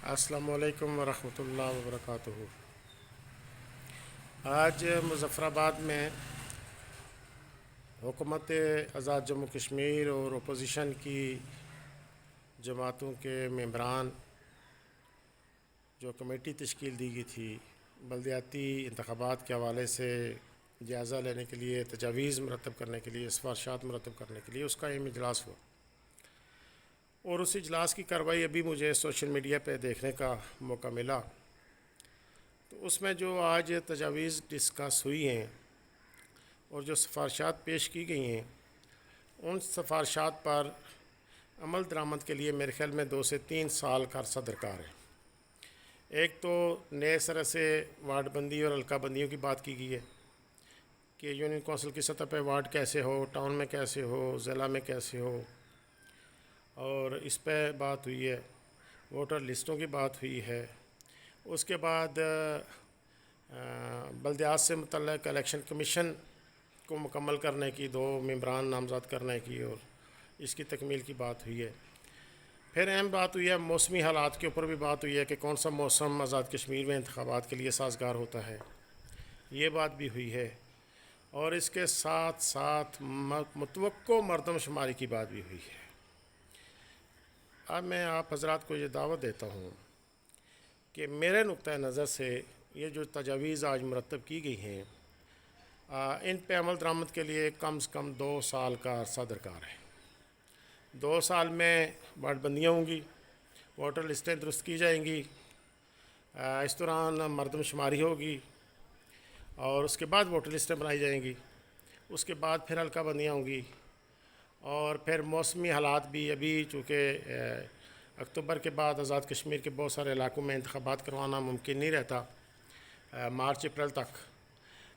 السلام علیکم ورحمۃ اللہ وبرکاتہ۔ آج مظفر آباد میں حکومت آزاد جموں کشمیر اور اپوزیشن کی جماعتوں کے ممبران جو کمیٹی تشکیل دی گئی تھی بلدیاتی انتخابات کے حوالے سے جائزہ لینے کے لیے، تجاویز مرتب کرنے کے لیے، سفارشات مرتب کرنے کے لیے، اس کا اہم اجلاس ہوا اور اس اجلاس کی کارروائی ابھی مجھے سوشل میڈیا پہ دیکھنے کا موقع ملا۔ تو اس میں جو آج تجاویز ڈسکس ہوئی ہیں اور جو سفارشات پیش کی گئی ہیں، ان سفارشات پر عمل درآمد کے لیے میرے خیال میں 2 سے 3 سال کا عرصہ درکار ہے۔ ایک تو نئے سرے سے وارڈ بندی اور حلقہ بندیوں کی بات کی گئی ہے کہ یونین کونسل کی سطح پہ وارڈ کیسے ہو، ٹاؤن میں کیسے ہو، ضلع میں کیسے ہو، اور اس پہ بات ہوئی ہے۔ ووٹر لسٹوں کی بات ہوئی ہے۔ اس کے بعد بلدیات سے متعلق الیکشن کمیشن کو مکمل کرنے کی، 2 ممبران نامزد کرنے کی اور اس کی تکمیل کی بات ہوئی ہے۔ پھر اہم بات ہوئی ہے، موسمی حالات کے اوپر بھی بات ہوئی ہے کہ کون سا موسم آزاد کشمیر میں انتخابات کے لیے سازگار ہوتا ہے، یہ بات بھی ہوئی ہے۔ اور اس کے ساتھ ساتھ متوقع مردم شماری کی بات بھی ہوئی ہے۔ اب میں آپ حضرات کو یہ دعوت دیتا ہوں کہ میرے نقطۂ نظر سے یہ جو تجاویز آج مرتب کی گئی ہیں، ان پہ عمل درآمد کے لیے کم سے کم 2 سال کا عرصہ درکار ہے۔ 2 سال میں وارڈ بندیاں ہوں گی، ووٹر لسٹیں درست کی جائیں گی، اس دوران مردم شماری ہوگی اور اس کے بعد ووٹر لسٹیں بنائی جائیں گی، اس کے بعد پھر حلقہ بندیاں ہوں گی، اور پھر موسمی حالات بھی ابھی چونکہ اکتوبر کے بعد آزاد کشمیر کے بہت سارے علاقوں میں انتخابات کروانا ممکن نہیں رہتا مارچ اپریل تک،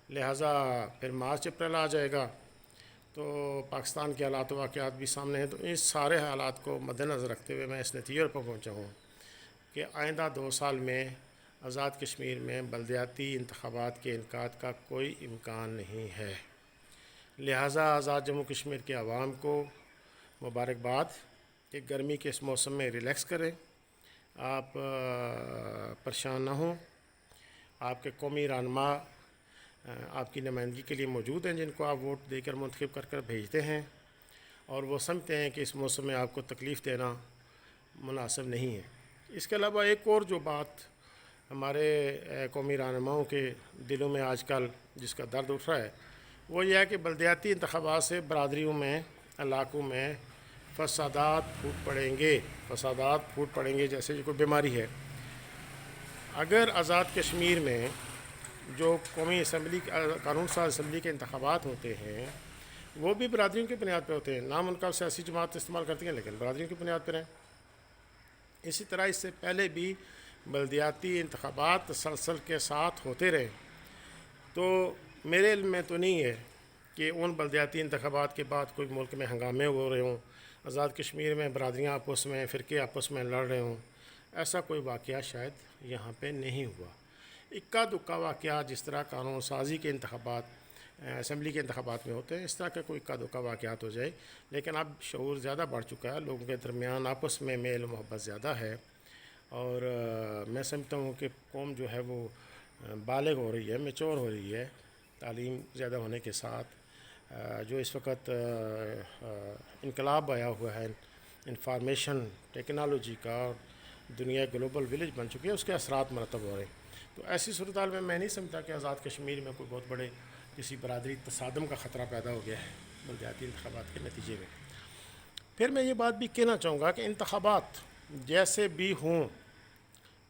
لہٰذا پھر مارچ اپریل آ جائے گا تو پاکستان کے حالات و واقعات بھی سامنے ہیں۔ تو ان سارے حالات کو مد نظر رکھتے ہوئے میں اس نتیجے پر پہنچا ہوں کہ آئندہ 2 سال میں آزاد کشمیر میں بلدیاتی انتخابات کے انعقاد کا کوئی امکان نہیں ہے۔ لہٰذا آزاد جموں کشمیر کے عوام کو مبارکباد کہ گرمی کے اس موسم میں ریلیکس کریں، آپ پریشان نہ ہوں۔ آپ کے قومی رہنما آپ کی نمائندگی کے لیے موجود ہیں، جن کو آپ ووٹ دے کر منتخب کر بھیجتے ہیں، اور وہ سمجھتے ہیں کہ اس موسم میں آپ کو تکلیف دینا مناسب نہیں ہے۔ اس کے علاوہ ایک اور جو بات ہمارے قومی رہنماؤں کے دلوں میں آج کل جس کا درد اٹھ رہا ہے، وہ یہ ہے کہ بلدیاتی انتخابات سے برادریوں میں، علاقوں میں فسادات پھوٹ پڑیں گے جیسے یہ کوئی بیماری ہے۔ اگر آزاد کشمیر میں جو قومی اسمبلی قانون ساز اسمبلی کے انتخابات ہوتے ہیں وہ بھی برادریوں کی بنیاد پہ ہوتے ہیں، نام ان کا سیاسی جماعت استعمال کرتی ہیں لیکن برادریوں کی بنیاد پر ہیں۔ اسی طرح اس سے پہلے بھی بلدیاتی انتخابات تسلسل کے ساتھ ہوتے رہے، تو میرے علم میں تو نہیں ہے کہ ان بلدیاتی انتخابات کے بعد کوئی ملک میں ہنگامے ہو رہے ہوں، آزاد کشمیر میں برادریاں آپس میں، فرقے آپس میں لڑ رہے ہوں۔ ایسا کوئی واقعہ شاید یہاں پہ نہیں ہوا۔ اکا دکا واقعات جس طرح قانون سازی کے انتخابات، اسمبلی کے انتخابات میں ہوتے ہیں، اس طرح کے کوئی اکا دکا واقعات ہو جائے، لیکن اب شعور زیادہ بڑھ چکا ہے، لوگوں کے درمیان آپس میں میل محبت زیادہ ہے، اور میں سمجھتا ہوں کہ قوم جو ہے وہ بالغ ہو رہی ہے، میچور ہو رہی ہے، تعلیم زیادہ ہونے کے ساتھ۔ جو اس وقت انقلاب آیا ہوا ہے انفارمیشن ٹیکنالوجی کا، دنیا گلوبل ولیج بن چکی ہے، اس کے اثرات مرتب ہو رہے ہیں۔ تو ایسی صورتحال میں نہیں سمجھتا کہ آزاد کشمیر میں کوئی بہت بڑے کسی برادری تصادم کا خطرہ پیدا ہو گیا ہے بلدیاتی انتخابات کے نتیجے میں۔ پھر میں یہ بات بھی کہنا چاہوں گا کہ انتخابات جیسے بھی ہوں،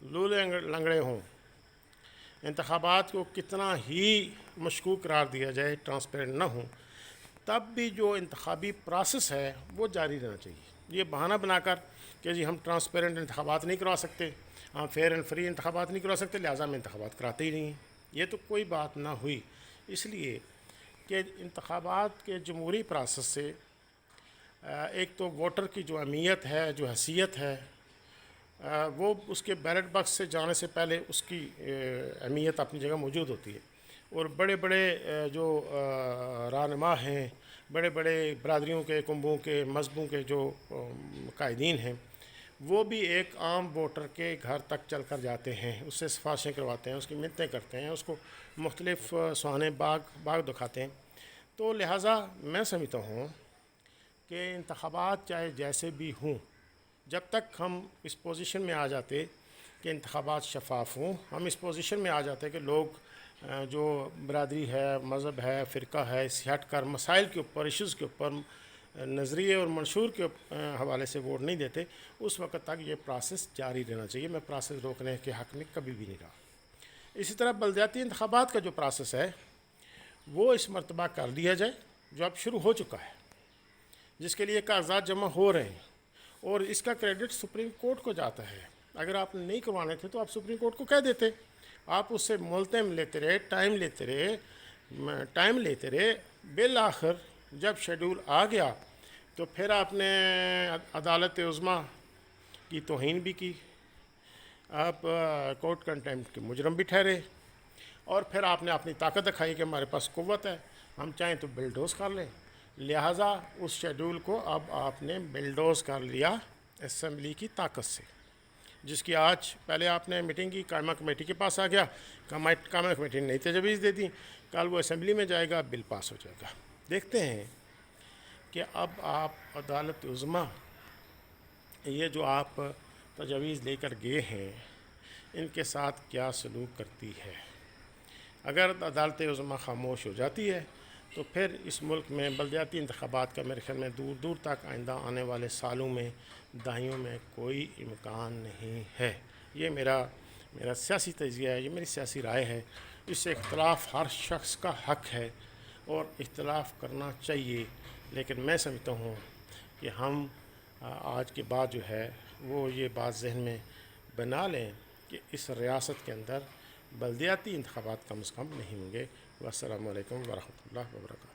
لولے لنگڑے ہوں، انتخابات کو کتنا ہی مشکوک قرار دیا جائے، ٹرانسپیرنٹ نہ ہوں، تب بھی جو انتخابی پروسیس ہے وہ جاری رہنا چاہیے۔ یہ بہانہ بنا کر کہ جی ہم ٹرانسپیرنٹ انتخابات نہیں کروا سکتے، ہم فیئر اینڈ فری انتخابات نہیں کروا سکتے، لہٰذا ہم انتخابات کراتے ہی نہیں ہیں، یہ تو کوئی بات نہ ہوئی۔ اس لیے کہ انتخابات کے جمہوری پروسیس سے ایک تو ووٹر کی جو اہمیت ہے، جو حیثیت ہے، وہ اس کے بیلٹ باکس سے جانے سے پہلے اس کی اہمیت اپنی جگہ موجود ہوتی ہے، اور بڑے بڑے جو رہنما ہیں، بڑے بڑے برادریوں کے، کنبوں کے، مذہبوں کے جو قائدین ہیں، وہ بھی ایک عام ووٹر کے گھر تک چل کر جاتے ہیں، اس سے سفارشیں کرواتے ہیں، اس کی منتیں کرتے ہیں، اس کو مختلف سہانے باغ دکھاتے ہیں۔ تو لہٰذا میں سمجھتا ہوں کہ انتخابات چاہے جیسے بھی ہوں، جب تک ہم اس پوزیشن میں آ جاتے کہ انتخابات شفاف ہوں، ہم اس پوزیشن میں آ جاتے کہ لوگ جو برادری ہے، مذہب ہے، فرقہ ہے، اس سے ہٹ کر مسائل کے اوپر، ایشوز کے اوپر، نظریے اور منشور کے حوالے سے ووٹ نہیں دیتے، اس وقت تک یہ پروسیس جاری رہنا چاہیے۔ میں پروسیس روکنے کے حق میں کبھی بھی نہیں رہا۔ اسی طرح بلدیاتی انتخابات کا جو پروسیس ہے وہ اس مرتبہ کر دیا جائے، جو اب شروع ہو چکا ہے، جس کے لیے کاغذات جمع ہو رہے ہیں، اور اس کا کریڈٹ سپریم کورٹ کو جاتا ہے۔ اگر آپ نے نہیں کروانے تھے تو آپ سپریم کورٹ کو کہہ دیتے، آپ اس سے ملتم لیتے رہے، ٹائم لیتے رہے، بالآخر جب شیڈول آ گیا تو پھر آپ نے عدالت عظمیٰ کی توہین بھی کی، آپ کورٹ کنٹیمپٹ کے مجرم بھی ٹھہرے، اور پھر آپ نے اپنی طاقت دکھائی کہ ہمارے پاس قوت ہے، ہم چاہیں تو بلڈوز کر لیں۔ لہٰذا اس شیڈول کو اب آپ نے بلڈوز کر لیا اسمبلی کی طاقت سے، جس کی آج پہلے آپ نے میٹنگ کی، قائمہ کمیٹی کے پاس آ گیا، قائمہ کمیٹی نے نئی تجاویز دے دی، کل وہ اسمبلی میں جائے گا، بل پاس ہو جائے گا۔ دیکھتے ہیں کہ اب آپ عدالت عظمیٰ یہ جو آپ تجاویز لے کر گئے ہیں ان کے ساتھ کیا سلوک کرتی ہے۔ اگر عدالت عظمیٰ خاموش ہو جاتی ہے تو پھر اس ملک میں بلدیاتی انتخابات کا میرے خیال میں دور دور تک آئندہ آنے والے سالوں میں، دہائیوں میں کوئی امکان نہیں ہے۔ یہ میرا سیاسی تجزیہ ہے، یہ میری سیاسی رائے ہے۔ اس سے اختلاف ہر شخص کا حق ہے اور اختلاف کرنا چاہیے، لیکن میں سمجھتا ہوں کہ ہم آج کے بعد جو ہے وہ یہ بات ذہن میں بنا لیں کہ اس ریاست کے اندر بلدیاتی انتخابات کم از کم نہیں ہوں گے۔ والسلام علیکم ورحمۃ اللہ وبرکاتہ۔